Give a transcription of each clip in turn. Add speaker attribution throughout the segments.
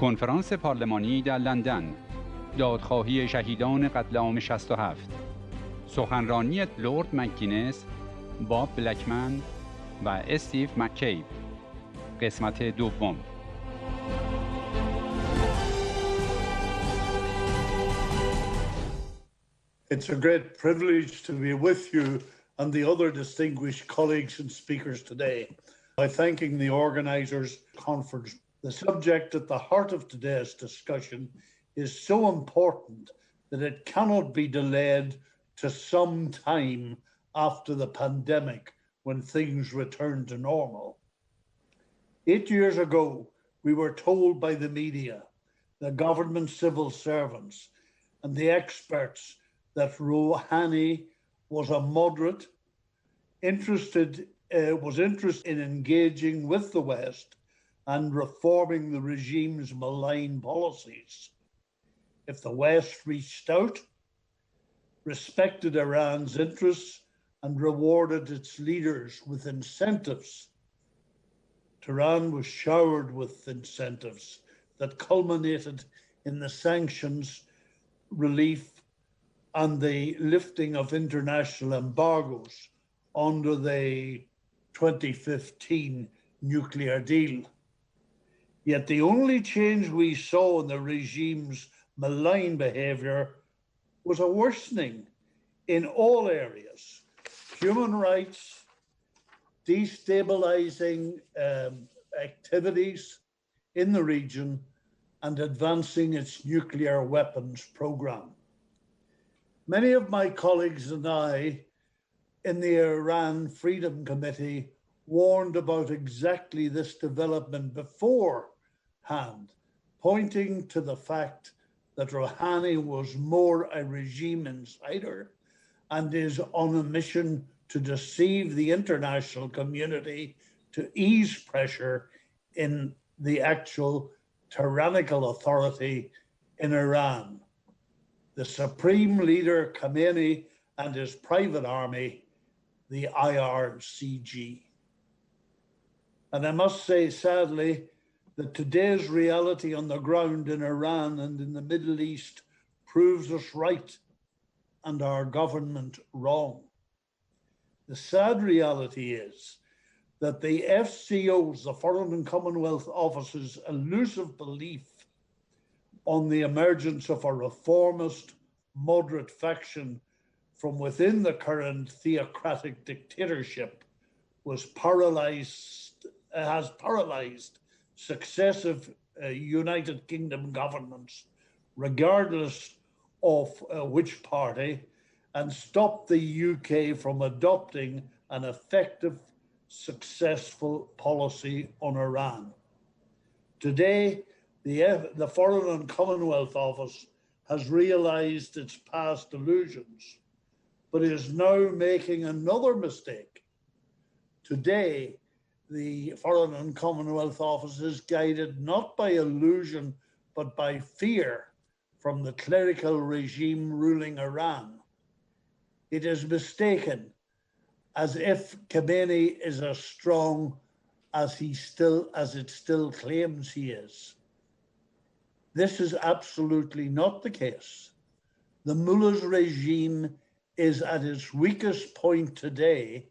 Speaker 1: کنفرانس پارلمانی در لندن، دادخواهی شهیدان قتل عام 67، سخنرانی لورد گینس با بلکمن و استیو قسمت دوم.
Speaker 2: It's a great privilege to be with you and the other distinguished colleagues and speakers today by thanking the organisers of the conference. The subject at the heart of today's discussion is so important that it cannot be delayed to some time after the pandemic when things return to normal. 8 years ago, we were told by the media, the government civil servants and the experts that Rouhani was a moderate, interested in engaging with the West and reforming the regime's malign policies. If the West reached out, respected Iran's interests, and rewarded its leaders with incentives, Tehran was showered with incentives that culminated in the sanctions relief and the lifting of international embargoes under the 2015 nuclear deal. Yet the only change we saw in the regime's malign behaviour was a worsening in all areas: human rights, destabilising activities in the region, and advancing its nuclear weapons programme. Many of my colleagues and I in the Iran Freedom Committee warned about exactly this development beforehand, pointing to the fact that Rouhani was more a regime insider and is on a mission to deceive the international community to ease pressure in the actual tyrannical authority in Iran. The supreme leader Khamenei and his private army, the IRCG. And I must say, sadly, that today's reality on the ground in Iran and in the Middle East proves us right and our government wrong. The sad reality is that the FCO's, the Foreign and Commonwealth Office's elusive belief on the emergence of a reformist, moderate faction from within the current theocratic dictatorship has paralyzed successive United Kingdom governments, regardless of which party, and stopped the UK from adopting an effective, successful policy on Iran. Today, the Foreign and Commonwealth Office has realized its past illusions, but is now making another mistake. Today, the Foreign and Commonwealth Office is guided not by illusion, but by fear from the clerical regime ruling Iran. It is mistaken as if Khamenei is as strong as it still claims he is. This is absolutely not the case. The mullah's regime is at its weakest point today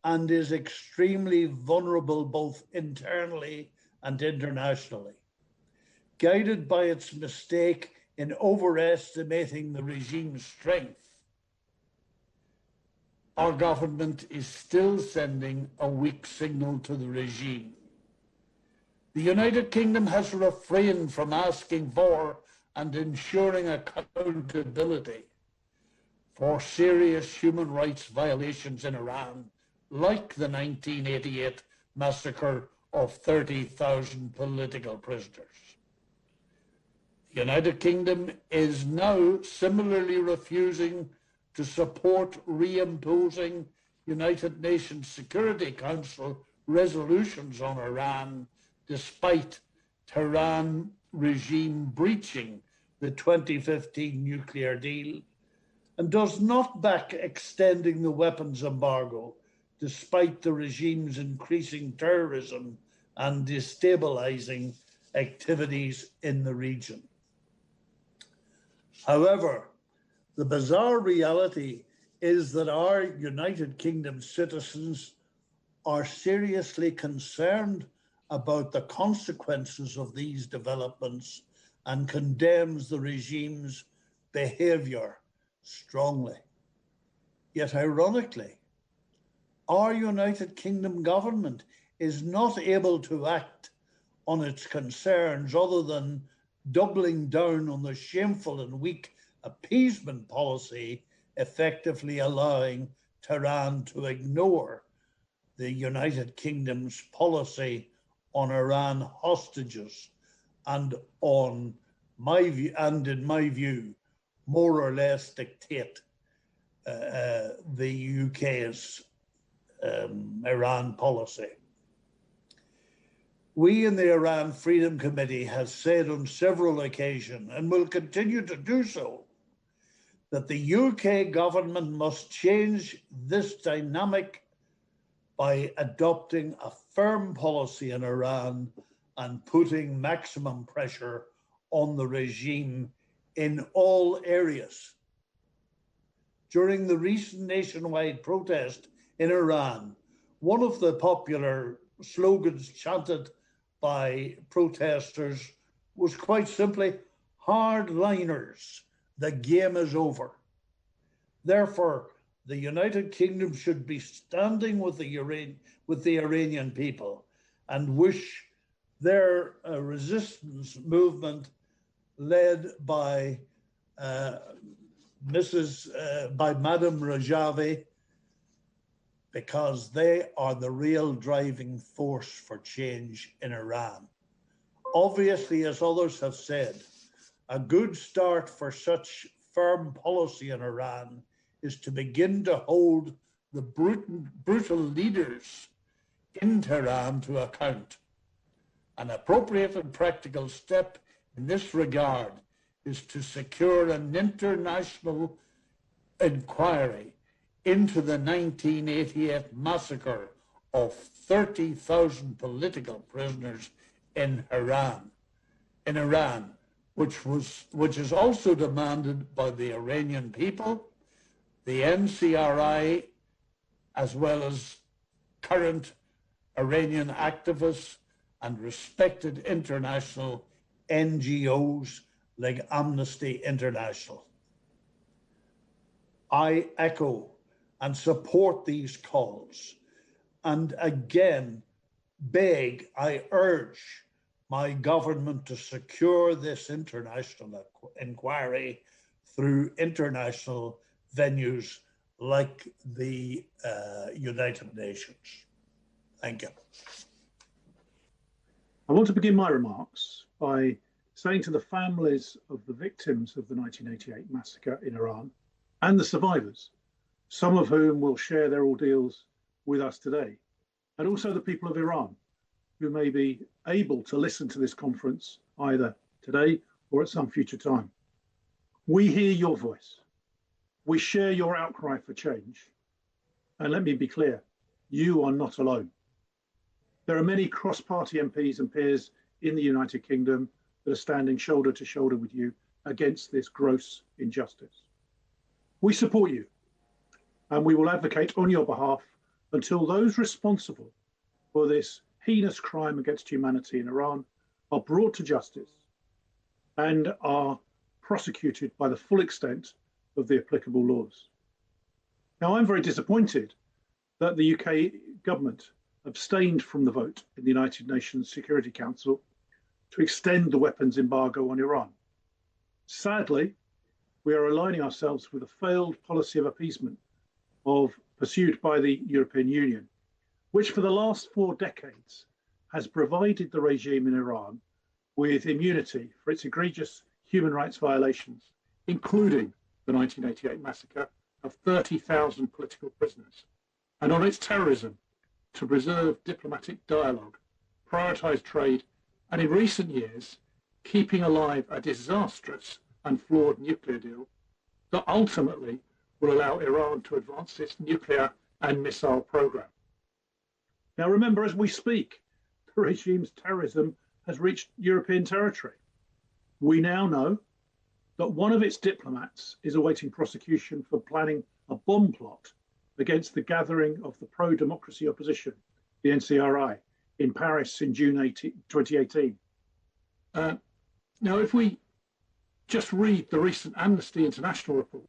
Speaker 2: and is extremely vulnerable both internally and internationally. Guided by its mistake in overestimating the regime's strength, our government is still sending a weak signal to the regime. The United Kingdom has refrained from asking for and ensuring accountability for serious human rights violations in Iran, like the 1988 massacre of 30,000 political prisoners. The United Kingdom is now similarly refusing to support reimposing United Nations Security Council resolutions on Iran, despite Tehran regime breaching the 2015 nuclear deal, and does not back extending the weapons embargo, despite the regime's increasing terrorism and destabilizing activities in the region. However, the bizarre reality is that our United Kingdom citizens are seriously concerned about the consequences of these developments and condemns the regime's behaviour strongly. Yet ironically, our United Kingdom government is not able to act on its concerns other than doubling down on the shameful and weak appeasement policy, effectively allowing Tehran to ignore the United Kingdom's policy on Iran hostages and in my view, more or less dictate the UK's Iran policy. We in the Iran Freedom Committee have said on several occasions, and will continue to do so, that the UK government must change this dynamic by adopting a firm policy in Iran and putting maximum pressure on the regime in all areas. During the recent nationwide protest in Iran, one of the popular slogans chanted by protesters was quite simply, "Hardliners, the game is over." Therefore, the United Kingdom should be standing with the Iranian people and wish their resistance movement led by Madam Rajavi, because they are the real driving force for change in Iran. Obviously, as others have said, a good start for such firm policy in Iran is to begin to hold the brutal leaders in Tehran to account. An appropriate and practical step in this regard is to secure an international inquiry into the 1988 massacre of 30,000 political prisoners in Iran, which is also demanded by the Iranian people, the NCRI, as well as current Iranian activists and respected international NGOs like Amnesty International. I echo and support these calls, and again beg, I urge my government to secure this international inquiry through international venues like the United Nations. Thank you.
Speaker 3: I want to begin my remarks by saying to the families of the victims of the 1988 massacre in Iran and the survivors, some of whom will share their ordeals with us today, and also the people of Iran who may be able to listen to this conference either today or at some future time. We hear your voice. We share your outcry for change. And let me be clear, you are not alone. There are many cross-party MPs and peers in the United Kingdom that are standing shoulder to shoulder with you against this gross injustice. We support you, and we will advocate on your behalf until those responsible for this heinous crime against humanity in Iran are brought to justice and are prosecuted by the full extent of the applicable laws. Now, I'm very disappointed that the UK government abstained from the vote in the United Nations Security Council to extend the weapons embargo on Iran. Sadly, we are aligning ourselves with a failed policy of appeasement pursued by the European Union, which for the last 4 decades has provided the regime in Iran with immunity for its egregious human rights violations, including the 1988 massacre of 30,000 political prisoners, and on its terrorism to preserve diplomatic dialogue, prioritise trade, and in recent years, keeping alive a disastrous and flawed nuclear deal that ultimately will allow Iran to advance its nuclear and missile program. Now remember, as we speak, the regime's terrorism has reached European territory. We now know that one of its diplomats is awaiting prosecution for planning a bomb plot against the gathering of the pro-democracy opposition, the NCRI, in Paris in June 2018. Now, if we just read the recent Amnesty International report,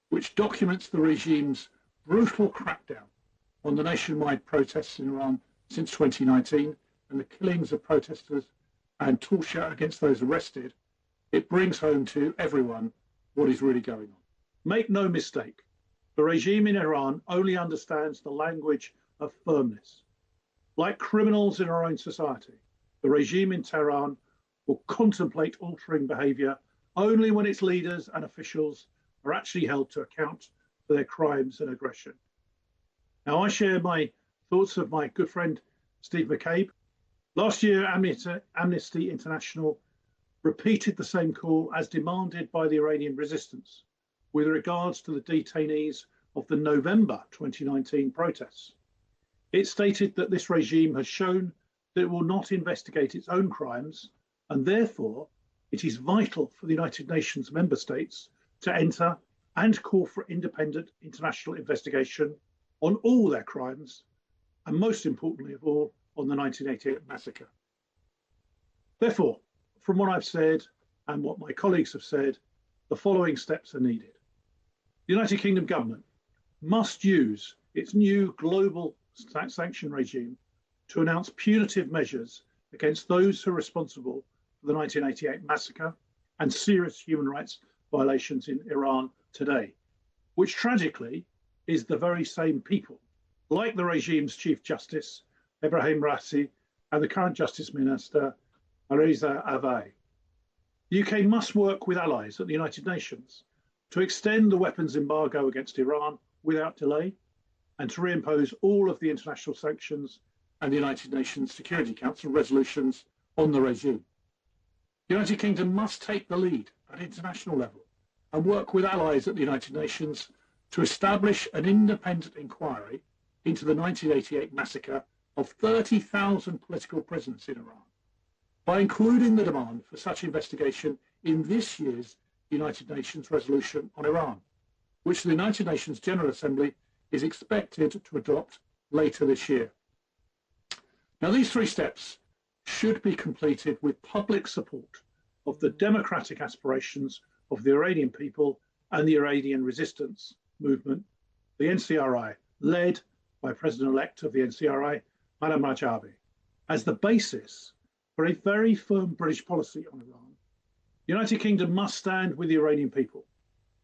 Speaker 3: which documents the regime's brutal crackdown on the nationwide protests in Iran since 2019 and the killings of protesters and torture against those arrested, it brings home to everyone what is really going on. Make no mistake, the regime in Iran only understands the language of firmness. Like criminals in our own society, the regime in Tehran will contemplate altering behaviour only when its leaders and officials are actually held to account for their crimes and aggression. Now, I share my thoughts of my good friend Steve McCabe. Last year, Amnesty International repeated the same call as demanded by the Iranian resistance with regards to the detainees of the November 2019 protests. It stated that this regime has shown that it will not investigate its own crimes, and therefore it is vital for the United Nations member states to enter and call for independent international investigation on all their crimes, and most importantly of all, on the 1988 massacre. Therefore, from what I've said and what my colleagues have said, the following steps are needed. The United Kingdom government must use its new global sanction regime to announce punitive measures against those who are responsible for the 1988 massacre and serious human rights violations in Iran today, which tragically is the very same people, like the regime's Chief Justice, Ebrahim Raisi, and the current Justice Minister, Reza Avai. The UK must work with allies at the United Nations to extend the weapons embargo against Iran without delay and to reimpose all of the international sanctions and the United Nations Security Council resolutions on the regime. The United Kingdom must take the lead at international level and work with allies at the United Nations to establish an independent inquiry into the 1988 massacre of 30,000 political prisoners in Iran, by including the demand for such investigation in this year's United Nations resolution on Iran, which the United Nations General Assembly is expected to adopt later this year. Now, these three steps should be completed with public support of the democratic aspirations of the Iranian people and the Iranian resistance movement, the NCRI, led by President-elect of the NCRI, Madam Rajavi, as the basis for a very firm British policy on Iran. The United Kingdom must stand with the Iranian people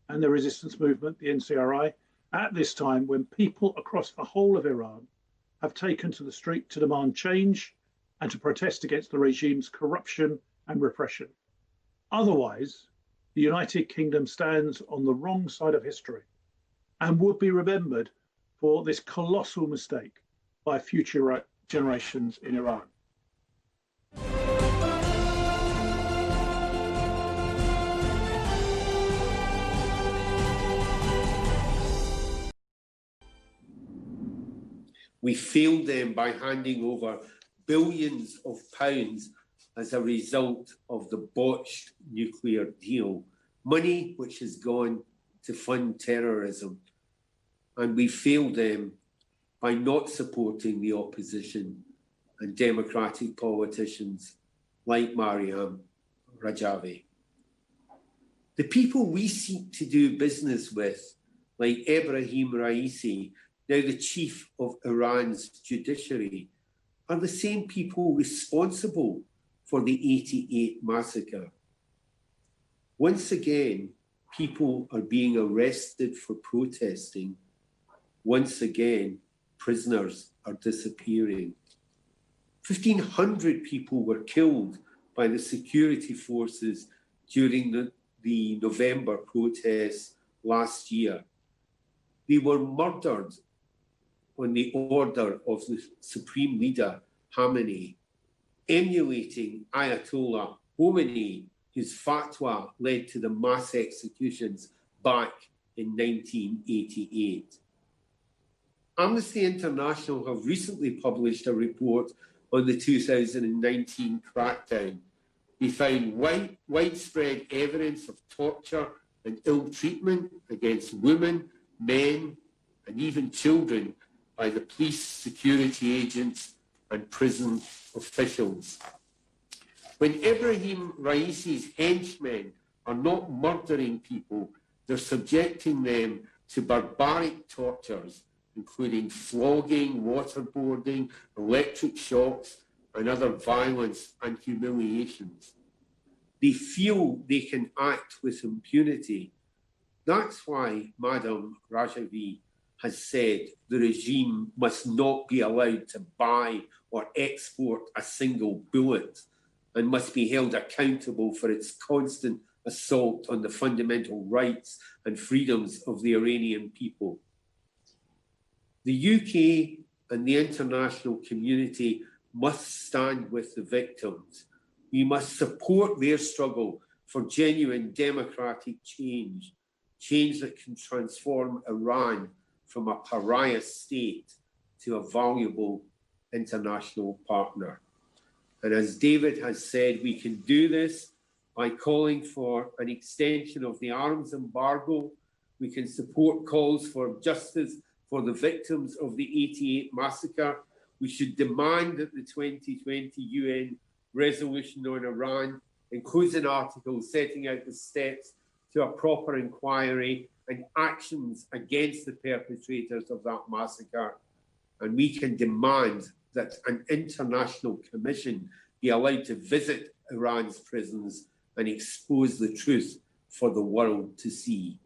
Speaker 3: and the resistance movement, the NCRI, at this time when people across the whole of Iran have taken to the street to demand change and to protest against the regime's corruption and repression. Otherwise, the United Kingdom stands on the wrong side of history and would be remembered for this colossal mistake by future generations in Iran.
Speaker 4: We failed them by handing over billions of pounds as a result of the botched nuclear deal, money which has gone to fund terrorism. And we failed them by not supporting the opposition and democratic politicians like Maryam Rajavi. The people we seek to do business with, like Ebrahim Raisi, now the chief of Iran's judiciary, are the same people responsible for the 88 massacre. Once again, people are being arrested for protesting. Once again, prisoners are disappearing. 1,500 people were killed by the security forces during the November protests last year. They were murdered on the order of the Supreme Leader Khamenei, emulating Ayatollah Khomeini, whose fatwa led to the mass executions back in 1988. Amnesty International have recently published a report on the 2019 crackdown. They found widespread evidence of torture and ill treatment against women, men, and even children by the police, security agents, and prison officials. When Ibrahim Raisi's henchmen are not murdering people, they're subjecting them to barbaric tortures, including flogging, waterboarding, electric shocks, and other violence and humiliations. They feel they can act with impunity. That's why Madam Rajavi has said the regime must not be allowed to buy or export a single bullet and must be held accountable for its constant assault on the fundamental rights and freedoms of the Iranian people. The UK and the international community must stand with the victims. We must support their struggle for genuine democratic change, change that can transform Iran from a pariah state to a valuable international partner. And as David has said, we can do this by calling for an extension of the arms embargo. We can support calls for justice for the victims of the 88 massacre. We should demand that the 2020 UN resolution on Iran includes an article setting out the steps to a proper inquiry and actions against the perpetrators of that massacre. And we can demand that an international commission be allowed to visit Iran's prisons and expose the truth for the world to see.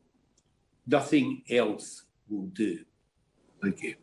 Speaker 4: Nothing else will do. Thank you.